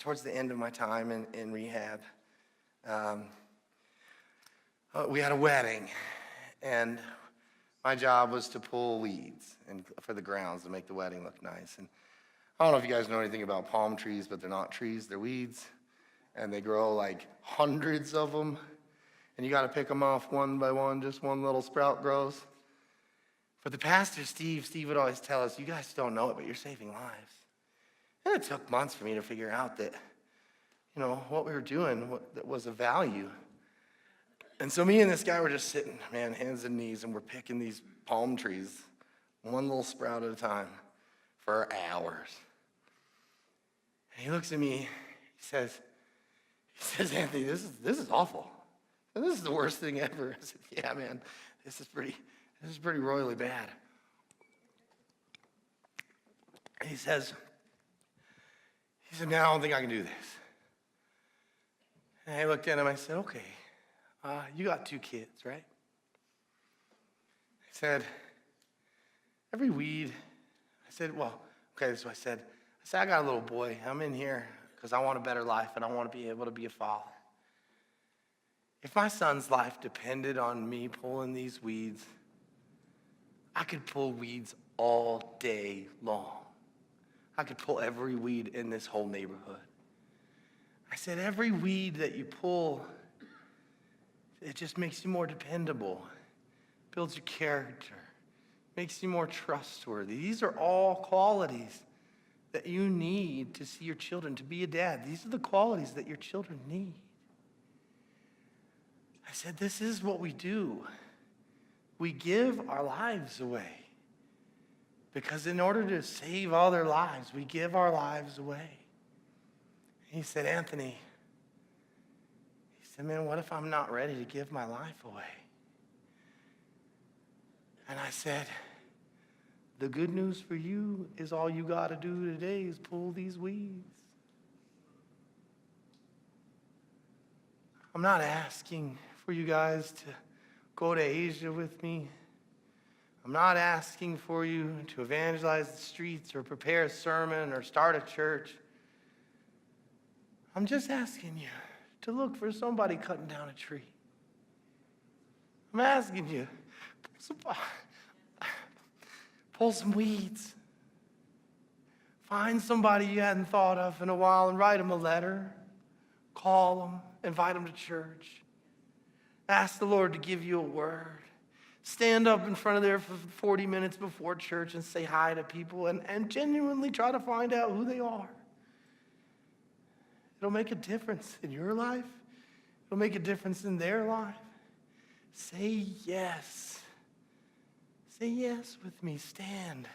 towards the end of my time in rehab, we had a wedding, and my job was to pull weeds and for the grounds to make the wedding look nice. And I don't know if you guys know anything about palm trees, but they're not trees, they're weeds. And they grow like hundreds of them. And you got to pick them off one by one, just one little sprout grows. But the pastor, Steve would always tell us, you guys don't know it, but you're saving lives. And it took months for me to figure out that, what we were doing that was of value. And so me and this guy were just sitting, man, hands and knees, and we're picking these palm trees, one little sprout at a time, for hours. And he looks at me, he says, Anthony, this is awful. This is the worst thing ever. I said, yeah, man, this is pretty royally bad. And he said, man, I don't think I can do this. And I looked at him, I said, okay, you got 2 kids, right? He said, every weed, I said, well, okay, so I said, I got a little boy. I'm in here because I want a better life and I want to be able to be a father. If my son's life depended on me pulling these weeds, I could pull weeds all day long. I could pull every weed in this whole neighborhood. I said, every weed that you pull, it just makes you more dependable, builds your character, makes you more trustworthy. These are all qualities that you need to see your children, to be a dad. These are the qualities that your children need. I said, this is what we do. We give our lives away. Because in order to save all their lives, we give our lives away. He said, Anthony, he said, man, what if I'm not ready to give my life away? And I said, the good news for you is all you got to do today is pull these weeds. I'm not asking for you guys to go to Asia with me. I'm not asking for you to evangelize the streets or prepare a sermon or start a church. I'm just asking you to look for somebody cutting down a tree. I'm asking you, pull some weeds. Find somebody you hadn't thought of in a while and write them a letter. Call them, invite them to church. Ask the Lord to give you a word. Stand up in front of there for 40 minutes before church and say hi to people and genuinely try to find out who they are. It'll make a difference in your life. It'll make a difference in their life. Say yes. Say yes with me. Stand.